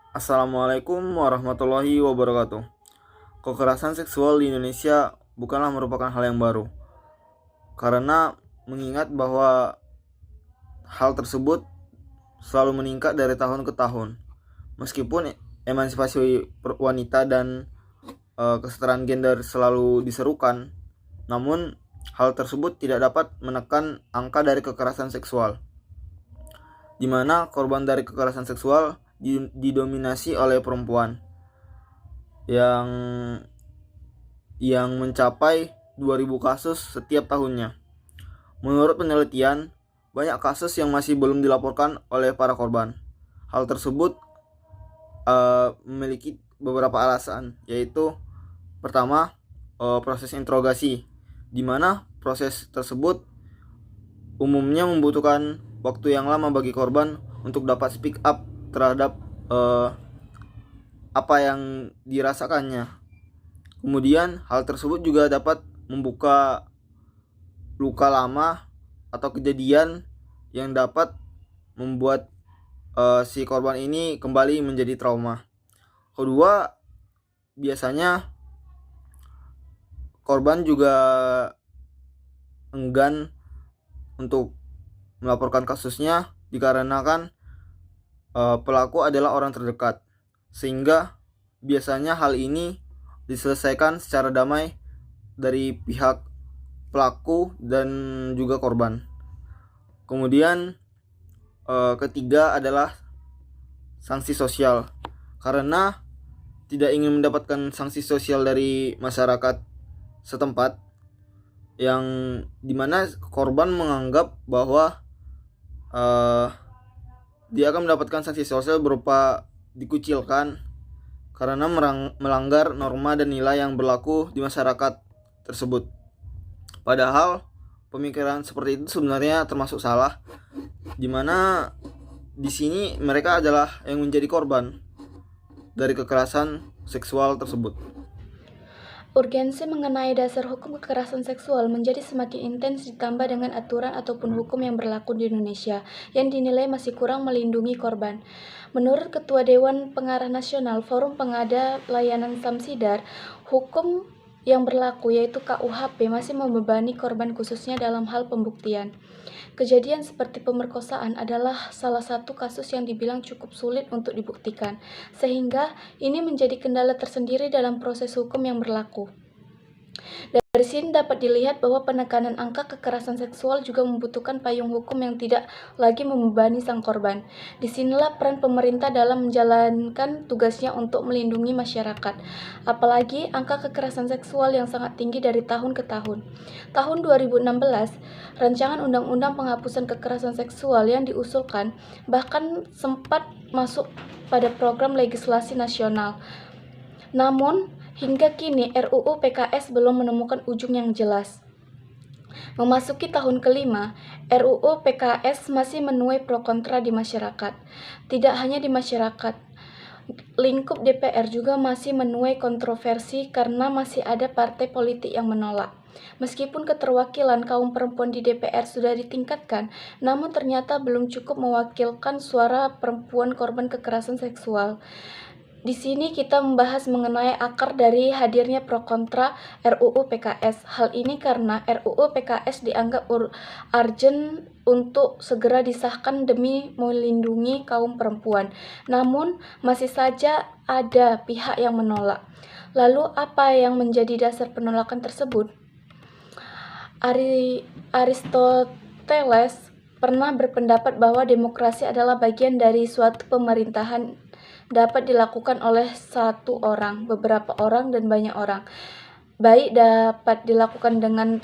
Assalamualaikum warahmatullahi wabarakatuh. Kekerasan seksual di Indonesia bukanlah merupakan hal yang baru, karena mengingat bahwa hal tersebut selalu meningkat dari tahun ke tahun. Meskipun emansipasi wanita dan kesetaraan gender selalu diserukan, namun hal tersebut tidak dapat menekan angka dari kekerasan seksual, di mana korban dari kekerasan seksual didominasi oleh perempuan yang mencapai 2.000 kasus setiap tahunnya. Menurut penelitian, banyak kasus yang masih belum dilaporkan oleh para korban. Hal tersebut memiliki beberapa alasan, yaitu pertama, proses interogasi, di mana proses tersebut umumnya membutuhkan waktu yang lama bagi korban untuk dapat speak up terhadap apa yang dirasakannya. Kemudian hal tersebut juga dapat membuka luka lama atau kejadian yang dapat membuat si korban ini kembali menjadi trauma. Kedua, biasanya korban juga enggan untuk melaporkan kasusnya dikarenakan pelaku adalah orang terdekat, sehingga biasanya hal ini diselesaikan secara damai dari pihak pelaku dan juga korban. Kemudian ketiga adalah sanksi sosial, karena tidak ingin mendapatkan sanksi sosial dari masyarakat setempat, yang dimana korban menganggap bahwa dia akan mendapatkan sanksi sosial berupa dikucilkan karena melanggar norma dan nilai yang berlaku di masyarakat tersebut. Padahal pemikiran seperti itu sebenarnya termasuk salah, dimana di sini mereka adalah yang menjadi korban dari kekerasan seksual tersebut. Urgensi mengenai dasar hukum kekerasan seksual menjadi semakin intens ditambah dengan aturan ataupun hukum yang berlaku di Indonesia yang dinilai masih kurang melindungi korban. Menurut Ketua Dewan Pengarah Nasional Forum Pengada Layanan Samsidar, hukum yang berlaku yaitu KUHP masih membebani korban khususnya dalam hal pembuktian. Kejadian seperti pemerkosaan adalah salah satu kasus yang dibilang cukup sulit untuk dibuktikan, sehingga ini menjadi kendala tersendiri dalam proses hukum yang berlaku. Dari sini dapat dilihat bahwa penekanan angka kekerasan seksual juga membutuhkan payung hukum yang tidak lagi membebani sang korban. Disinilah peran pemerintah dalam menjalankan tugasnya untuk melindungi masyarakat. Apalagi angka kekerasan seksual yang sangat tinggi dari tahun ke tahun. Tahun 2016, rancangan undang-undang penghapusan kekerasan seksual yang diusulkan bahkan sempat masuk pada program legislasi nasional. Namun, hingga kini RUU PKS belum menemukan ujung yang jelas. Memasuki tahun kelima, RUU PKS masih menuai pro kontra di masyarakat. Tidak hanya di masyarakat, lingkup DPR juga masih menuai kontroversi karena masih ada partai politik yang menolak. Meskipun keterwakilan kaum perempuan di DPR sudah ditingkatkan, namun ternyata belum cukup mewakilkan suara perempuan korban kekerasan seksual. Di sini kita membahas mengenai akar dari hadirnya pro kontra RUU PKS. Hal ini karena RUU PKS dianggap urgent untuk segera disahkan demi melindungi kaum perempuan. Namun, masih saja ada pihak yang menolak. Lalu, apa yang menjadi dasar penolakan tersebut? Aristoteles pernah berpendapat bahwa demokrasi adalah bagian dari suatu pemerintahan dapat dilakukan oleh satu orang, beberapa orang, dan banyak orang. Baik dapat dilakukan dengan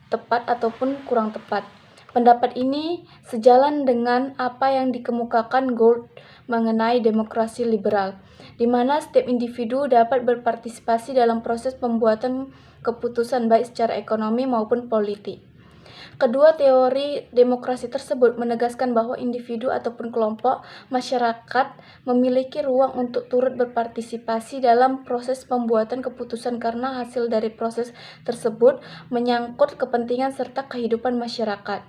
tepat ataupun kurang tepat. Pendapat ini sejalan dengan apa yang dikemukakan Gould mengenai demokrasi liberal, di mana setiap individu dapat berpartisipasi dalam proses pembuatan keputusan baik secara ekonomi maupun politik. Kedua teori demokrasi tersebut menegaskan bahwa individu ataupun kelompok masyarakat memiliki ruang untuk turut berpartisipasi dalam proses pembuatan keputusan karena hasil dari proses tersebut menyangkut kepentingan serta kehidupan masyarakat.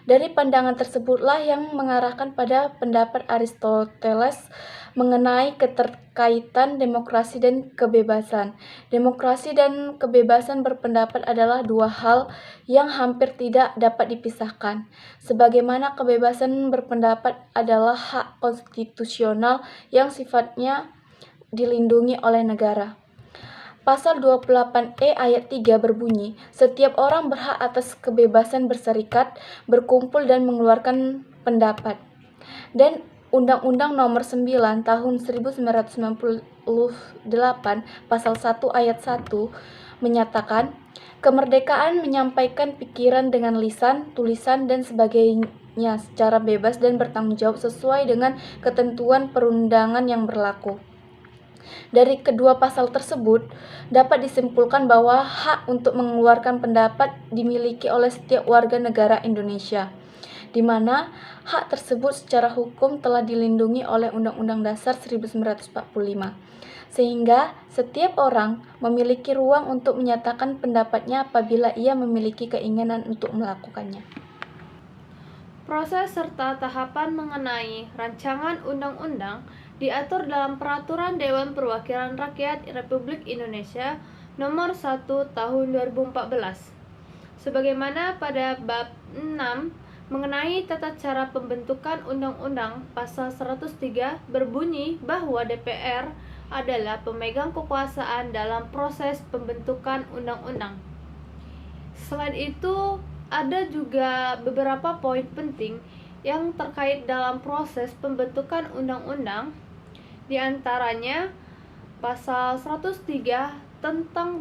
Dari pandangan tersebutlah yang mengarahkan pada pendapat Aristoteles mengenai keterkaitan demokrasi dan kebebasan. Demokrasi dan kebebasan berpendapat adalah dua hal yang hampir tidak dapat dipisahkan. Sebagaimana kebebasan berpendapat adalah hak konstitusional yang sifatnya dilindungi oleh negara. Pasal 28E ayat 3 berbunyi, setiap orang berhak atas kebebasan berserikat, berkumpul dan mengeluarkan pendapat. Dan Undang-Undang Nomor 9 Tahun 1998 Pasal 1 ayat 1 menyatakan, kemerdekaan menyampaikan pikiran dengan lisan, tulisan, dan sebagainya secara bebas dan bertanggung jawab sesuai dengan ketentuan perundangan yang berlaku. Dari kedua pasal tersebut, dapat disimpulkan bahwa hak untuk mengeluarkan pendapat dimiliki oleh setiap warga negara Indonesia, di mana hak tersebut secara hukum telah dilindungi oleh Undang-Undang Dasar 1945, sehingga setiap orang memiliki ruang untuk menyatakan pendapatnya apabila ia memiliki keinginan untuk melakukannya. Proses serta tahapan mengenai rancangan undang-undang diatur dalam Peraturan Dewan Perwakilan Rakyat Republik Indonesia Nomor 1 Tahun 2014. Sebagaimana pada bab 6 mengenai tata cara pembentukan undang-undang pasal 103 berbunyi bahwa DPR adalah pemegang kekuasaan dalam proses pembentukan undang-undang. Selain itu, ada juga beberapa poin penting yang terkait dalam proses pembentukan undang-undang. Di antaranya, pasal 103 tentang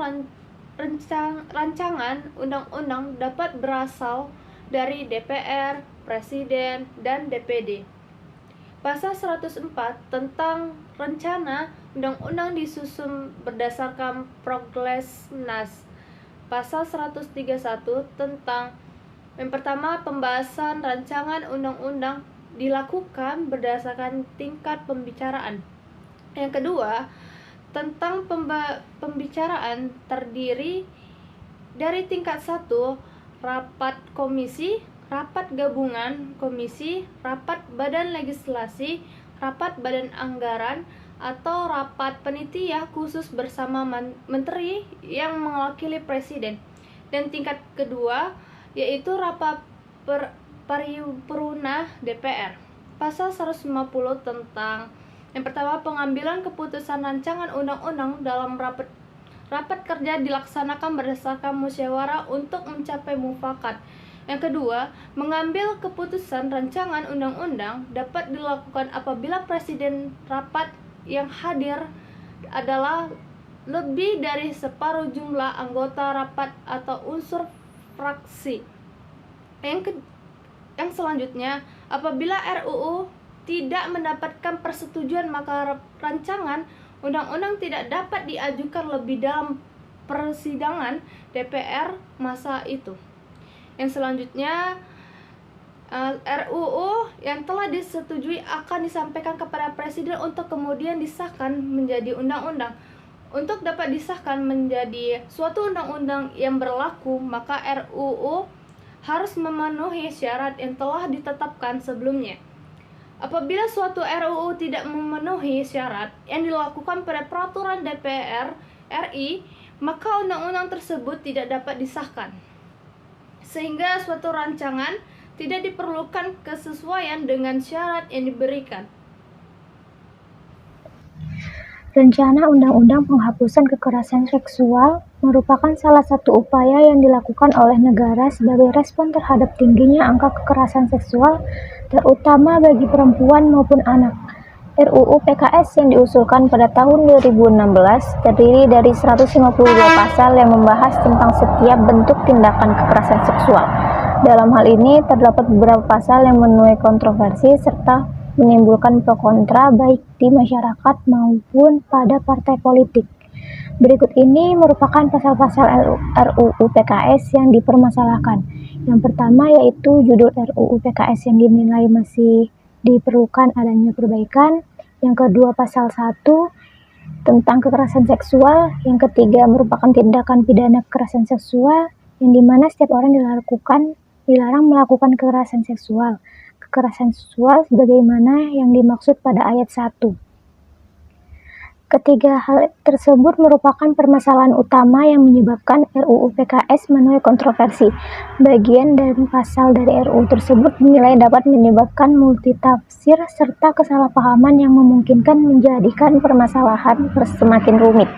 rancangan undang-undang dapat berasal dari DPR, Presiden, dan DPD. Pasal 104 tentang rencana undang-undang disusun berdasarkan Proglasnas. Pasal 131 tentang yang pertama, pembahasan rancangan undang-undang dilakukan berdasarkan tingkat pembicaraan. Yang kedua, tentang pembicaraan terdiri dari tingkat 1, rapat komisi, rapat gabungan komisi, rapat badan legislasi, rapat badan anggaran, atau rapat panitia khusus bersama menteri yang mewakili presiden. Dan tingkat kedua, yaitu rapat paripurna DPR. Pasal 150 tentang yang pertama, pengambilan keputusan rancangan undang-undang dalam rapat kerja dilaksanakan berdasarkan musyawarah untuk mencapai mufakat. Yang kedua, mengambil keputusan rancangan undang-undang dapat dilakukan apabila presiden rapat yang hadir adalah lebih dari separuh jumlah anggota rapat atau unsur fraksi. Yang selanjutnya, apabila RUU tidak mendapatkan persetujuan, maka rancangan undang-undang tidak dapat diajukan lebih dalam persidangan DPR masa itu. Yang selanjutnya, RUU yang telah disetujui akan disampaikan kepada Presiden untuk kemudian disahkan menjadi undang-undang. Untuk dapat disahkan menjadi suatu undang-undang yang berlaku, maka RUU harus memenuhi syarat yang telah ditetapkan sebelumnya. Apabila suatu RUU tidak memenuhi syarat yang dilakukan pada peraturan DPR RI, maka undang-undang tersebut tidak dapat disahkan. Sehingga suatu rancangan tidak diperlukan kesesuaian dengan syarat yang diberikan. Rencana Undang-Undang Penghapusan Kekerasan Seksual merupakan salah satu upaya yang dilakukan oleh negara sebagai respon terhadap tingginya angka kekerasan seksual, terutama bagi perempuan maupun anak. RUU PKS yang diusulkan pada tahun 2016 terdiri dari 152 pasal yang membahas tentang setiap bentuk tindakan kekerasan seksual. Dalam hal ini, terdapat beberapa pasal yang menuai kontroversi serta menimbulkan pro kontra baik di masyarakat maupun pada partai politik. Berikut ini merupakan pasal-pasal RUU PKS yang dipermasalahkan. Yang pertama yaitu judul RUU PKS yang dinilai masih diperlukan adanya perbaikan. Yang kedua pasal 1 tentang kekerasan seksual. Yang ketiga merupakan tindakan pidana kekerasan seksual yang dimana setiap orang dilakukan dilarang melakukan kekerasan seksual. Kekerasan seksual sebagaimana yang dimaksud pada ayat 1. Ketiga hal tersebut merupakan permasalahan utama yang menyebabkan RUU PKS menuai kontroversi. Bagian dan pasal dari RUU tersebut dinilai dapat menyebabkan multitafsir serta kesalahpahaman yang memungkinkan menjadikan permasalahan semakin rumit.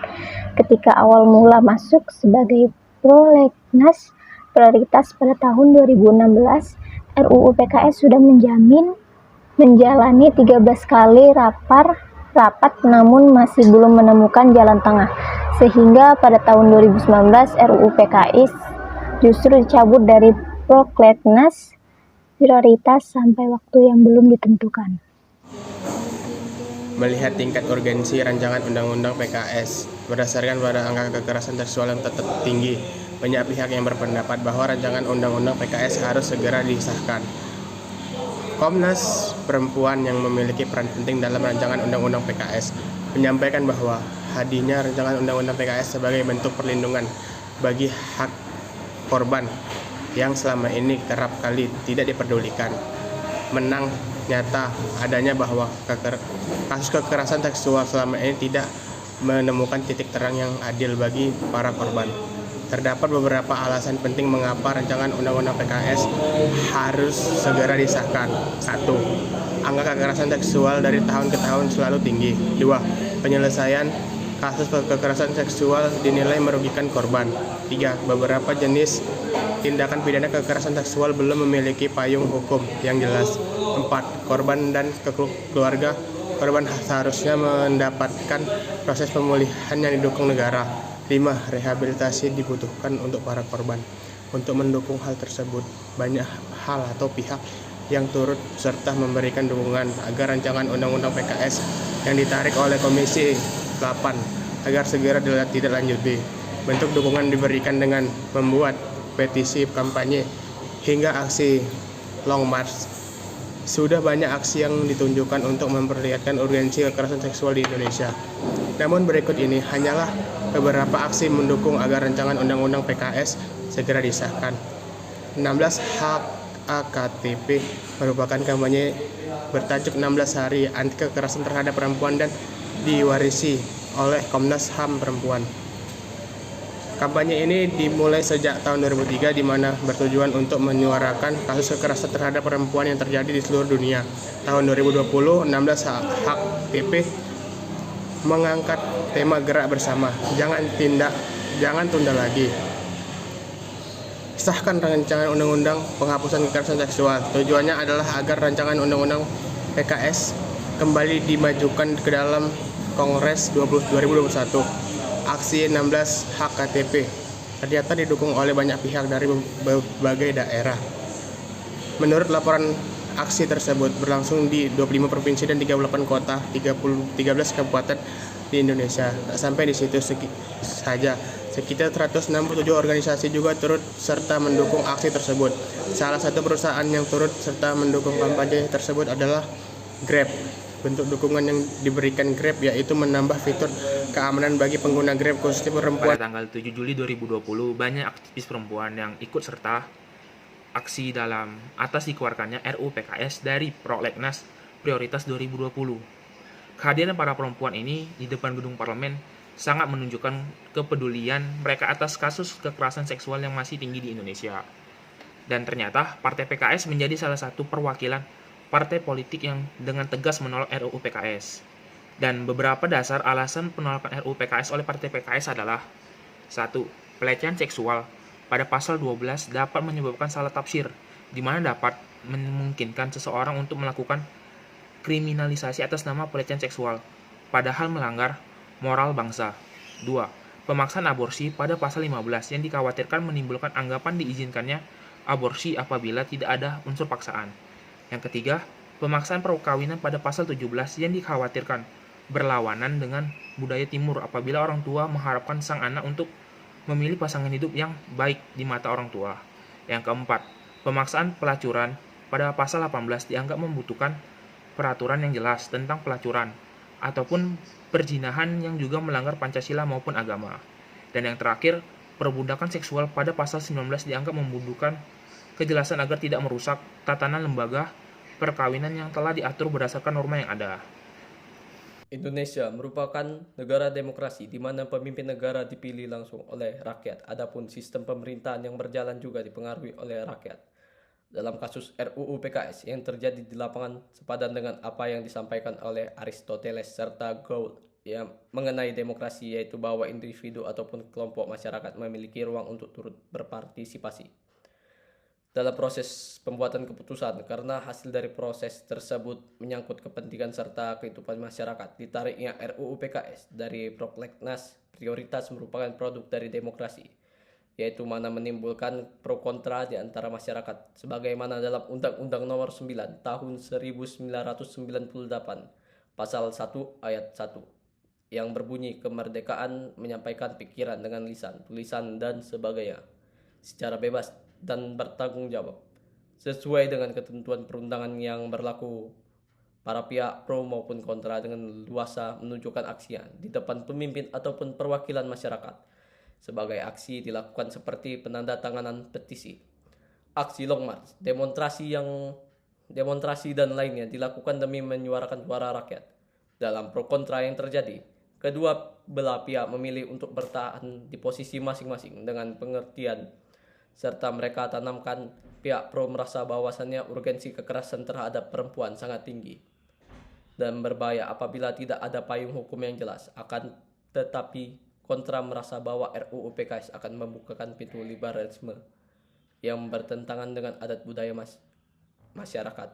Ketika awal mula masuk sebagai prolegnas prioritas pada tahun 2016, RUU PKS sudah menjalani 13 kali rapat namun masih belum menemukan jalan tengah, sehingga pada tahun 2019 RUU PKS justru dicabut dari prolegnas prioritas sampai waktu yang belum ditentukan. Melihat tingkat urgensi rancangan undang-undang PKS berdasarkan pada angka kekerasan seksual yang tetap tinggi, banyak pihak yang berpendapat bahwa rancangan undang-undang PKS harus segera disahkan. Komnas Perempuan yang memiliki peran penting dalam rancangan undang-undang PKS menyampaikan bahwa hadirnya rancangan undang-undang PKS sebagai bentuk perlindungan bagi hak korban yang selama ini kerap kali tidak diperdulikan. Menang nyata adanya bahwa kasus kekerasan seksual selama ini tidak menemukan titik terang yang adil bagi para korban. Terdapat beberapa alasan penting mengapa rancangan undang-undang PKS harus segera disahkan. 1. Angka kekerasan seksual dari tahun ke tahun selalu tinggi. 2. Penyelesaian kasus kekerasan seksual dinilai merugikan korban. 3. Beberapa jenis tindakan pidana kekerasan seksual belum memiliki payung hukum yang jelas. 4. Korban dan keluarga korban seharusnya mendapatkan proses pemulihan yang didukung negara. 5. Rehabilitasi dibutuhkan untuk para korban. Untuk mendukung hal tersebut, banyak hal atau pihak yang turut serta memberikan dukungan agar rancangan undang-undang PKS yang ditarik oleh Komisi 8 agar segera ditindaklanjuti. Bentuk dukungan diberikan dengan membuat petisi kampanye hingga aksi long march. Sudah banyak aksi yang ditunjukkan untuk memperlihatkan urgensi kekerasan seksual di Indonesia. Namun berikut ini hanyalah beberapa aksi mendukung agar rancangan undang-undang PKS segera disahkan. 16 hak AKTP merupakan kampanye bertajuk 16 hari anti kekerasan terhadap perempuan dan diwarisi oleh Komnas HAM Perempuan. Kampanye ini dimulai sejak tahun 2003 di mana bertujuan untuk menyuarakan kasus kekerasan terhadap perempuan yang terjadi di seluruh dunia. Tahun 2020, 16 hak TP mengangkat tema gerak bersama, jangan tunda lagi. Sahkan rancangan undang-undang penghapusan kekerasan seksual. Tujuannya adalah agar rancangan undang-undang PKS kembali dimajukan ke dalam Kongres 2021. Aksi 16 hak KTP ternyata didukung oleh banyak pihak dari berbagai daerah. Menurut laporan, aksi tersebut berlangsung di 25 provinsi dan 38 kota, 13 kabupaten di Indonesia. Tak sampai di situ saja, sekitar 167 organisasi juga turut serta mendukung aksi tersebut. Salah satu perusahaan yang turut serta mendukung kampanye tersebut adalah Grab. Bentuk dukungan yang diberikan Grab yaitu menambah fitur keamanan bagi pengguna Grab khususnya perempuan. Pada tanggal 7 Juli 2020, banyak aktivis perempuan yang ikut serta aksi dalam atas dikeluarkannya RUU PKS dari Prolegnas Prioritas 2020. Kehadiran para perempuan ini di depan gedung parlemen sangat menunjukkan kepedulian mereka atas kasus kekerasan seksual yang masih tinggi di Indonesia. Dan ternyata Partai PKS menjadi salah satu perwakilan partai politik yang dengan tegas menolak RUU PKS. Dan beberapa dasar alasan penolakan RUU PKS oleh Partai PKS adalah 1. Pelecehan seksual pada pasal 12 dapat menyebabkan salah tafsir, di mana dapat memungkinkan seseorang untuk melakukan kriminalisasi atas nama pelecehan seksual, padahal melanggar moral bangsa. 2. Pemaksaan aborsi pada pasal 15 yang dikhawatirkan menimbulkan anggapan diizinkannya aborsi apabila tidak ada unsur paksaan. Yang ketiga, pemaksaan perkawinan pada pasal 17 yang dikhawatirkan berlawanan dengan budaya timur apabila orang tua mengharapkan sang anak untuk memilih pasangan hidup yang baik di mata orang tua. Yang keempat, pemaksaan pelacuran pada pasal 18 dianggap membutuhkan peraturan yang jelas tentang pelacuran ataupun perzinahan yang juga melanggar Pancasila maupun agama. Dan yang terakhir, perbudakan seksual pada pasal 19 dianggap membutuhkan kejelasan agar tidak merusak tatanan lembaga perkawinan yang telah diatur berdasarkan norma yang ada. Indonesia merupakan negara demokrasi di mana pemimpin negara dipilih langsung oleh rakyat. Adapun sistem pemerintahan yang berjalan juga dipengaruhi oleh rakyat. Dalam kasus RUU PKS yang terjadi di lapangan sepadan dengan apa yang disampaikan oleh Aristoteles serta Gould yang mengenai demokrasi, yaitu bahwa individu ataupun kelompok masyarakat memiliki ruang untuk turut berpartisipasi dalam proses pembuatan keputusan, karena hasil dari proses tersebut menyangkut kepentingan serta kehidupan masyarakat. Ditariknya RUU PKS dari Prolegnas prioritas merupakan produk dari demokrasi, yaitu mana menimbulkan pro kontra di antara masyarakat, sebagaimana dalam Undang-Undang Nomor 9 Tahun 1998 Pasal 1 Ayat 1 yang berbunyi kemerdekaan menyampaikan pikiran dengan lisan, tulisan, dan sebagainya secara bebas dan bertanggung jawab sesuai dengan ketentuan perundangan yang berlaku. Para pihak pro maupun kontra dengan luasa menunjukkan aksinya di depan pemimpin ataupun perwakilan masyarakat. Sebagai aksi dilakukan seperti penandatanganan petisi, aksi long march, demonstrasi dan lainnya dilakukan demi menyuarakan suara rakyat. Dalam pro kontra yang terjadi, kedua belah pihak memilih untuk bertahan di posisi masing-masing dengan pengertian serta mereka tanamkan. Pihak pro merasa bahwasannya urgensi kekerasan terhadap perempuan sangat tinggi dan berbahaya apabila tidak ada payung hukum yang jelas. Akan tetapi kontra merasa bahwa RUU PKS akan membukakan pintu liberalisme yang bertentangan dengan adat budaya masyarakat.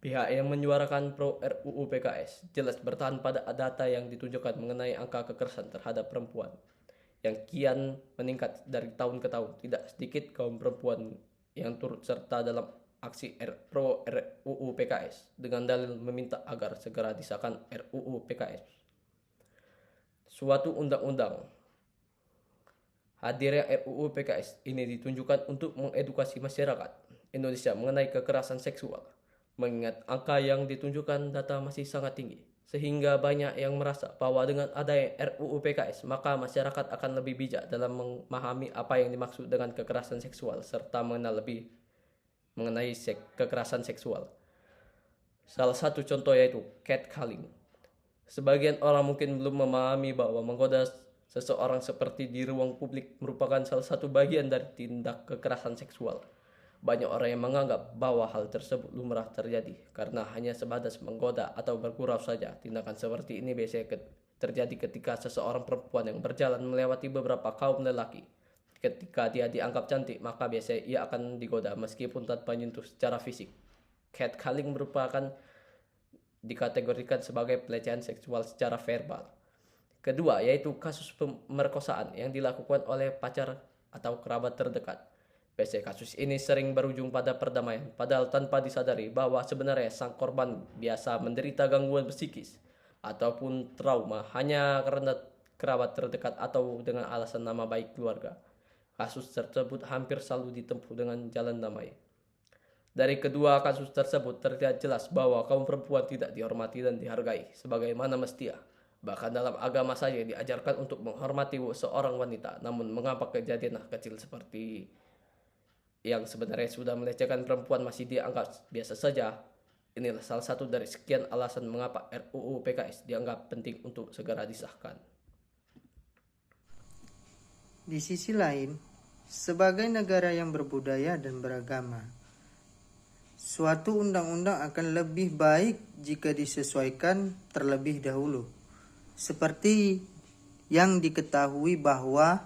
Pihak yang menyuarakan pro RUU PKS jelas bertahan pada data yang ditunjukkan mengenai angka kekerasan terhadap perempuan yang kian meningkat dari tahun ke tahun. Tidak sedikit kaum perempuan yang turut serta dalam aksi pro RUU PKS dengan dalil meminta agar segera disahkan RUU PKS. Suatu undang-undang. Hadirnya RUU PKS ini ditunjukkan untuk mengedukasi masyarakat Indonesia mengenai kekerasan seksual, mengingat angka yang ditunjukkan data masih sangat tinggi, sehingga banyak yang merasa bahwa dengan adanya RUU PKS maka masyarakat akan lebih bijak dalam memahami apa yang dimaksud dengan kekerasan seksual serta mengenal lebih mengenai kekerasan seksual. Salah satu contoh yaitu catcalling. Sebagian orang mungkin belum memahami bahwa menggoda seseorang seperti di ruang publik merupakan salah satu bagian dari tindak kekerasan seksual. Banyak orang yang menganggap bahwa hal tersebut lumrah terjadi karena hanya sebatas menggoda atau bergurau saja. Tindakan seperti ini biasanya terjadi ketika seseorang perempuan yang berjalan melewati beberapa kaum lelaki. Ketika dia dianggap cantik, maka biasanya ia akan digoda meskipun tanpa menyentuh secara fisik. Catcalling merupakan dikategorikan sebagai pelecehan seksual secara verbal. Kedua, yaitu kasus pemerkosaan yang dilakukan oleh pacar atau kerabat terdekat. Biasanya kasus ini sering berujung pada perdamaian, padahal tanpa disadari bahwa sebenarnya sang korban biasa menderita gangguan psikis ataupun trauma hanya karena kerabat terdekat atau dengan alasan nama baik keluarga. Kasus tersebut hampir selalu ditempuh dengan jalan damai. Dari kedua kasus tersebut terlihat jelas bahwa kaum perempuan tidak dihormati dan dihargai sebagaimana mestinya. Bahkan dalam agama saja diajarkan untuk menghormati seorang wanita. Namun mengapa kejadian kecil seperti yang sebenarnya sudah melecehkan perempuan masih dianggap biasa saja? Inilah salah satu dari sekian alasan mengapa RUU PKS dianggap penting untuk segera disahkan. Di sisi lain, sebagai negara yang berbudaya dan beragama, suatu undang-undang akan lebih baik jika disesuaikan terlebih dahulu. Seperti yang diketahui bahwa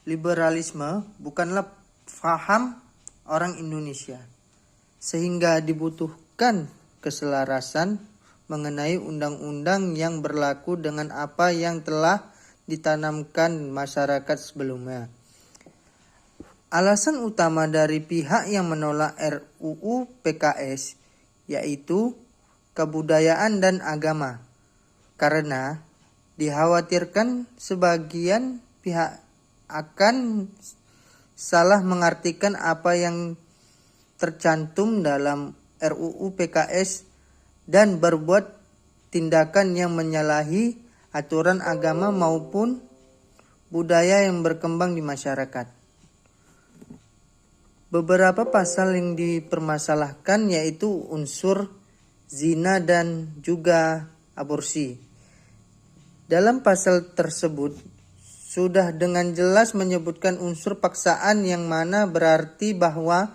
liberalisme bukanlah faham orang Indonesia, sehingga dibutuhkan keselarasan mengenai undang-undang yang berlaku dengan apa yang telah ditanamkan masyarakat sebelumnya. Alasan utama dari pihak yang menolak RUU PKS yaitu kebudayaan dan agama, karena dikhawatirkan sebagian pihak akan salah mengartikan apa yang tercantum dalam RUU PKS dan berbuat tindakan yang menyalahi aturan agama maupun budaya yang berkembang di masyarakat. Beberapa pasal yang dipermasalahkan yaitu unsur zina dan juga aborsi. Dalam pasal tersebut sudah dengan jelas menyebutkan unsur paksaan, yang mana berarti bahwa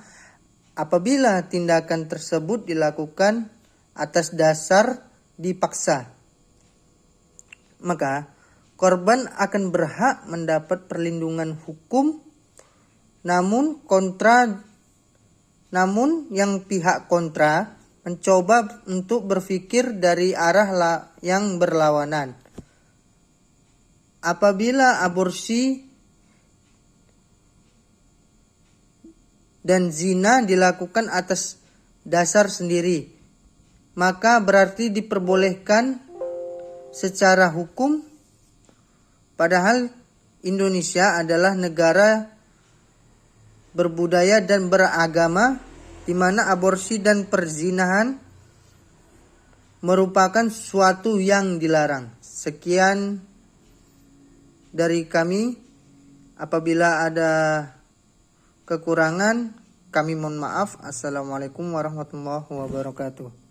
apabila tindakan tersebut dilakukan atas dasar dipaksa, maka korban akan berhak mendapat perlindungan hukum. Namun yang pihak kontra mencoba untuk berpikir dari arah yang berlawanan. Apabila aborsi dan zina dilakukan atas dasar sendiri, maka berarti diperbolehkan secara hukum, padahal Indonesia adalah negara berbudaya dan beragama di mana aborsi dan perzinahan merupakan suatu yang dilarang. Sekian dari kami. Apabila ada kekurangan, kami mohon maaf. Assalamualaikum warahmatullahi wabarakatuh.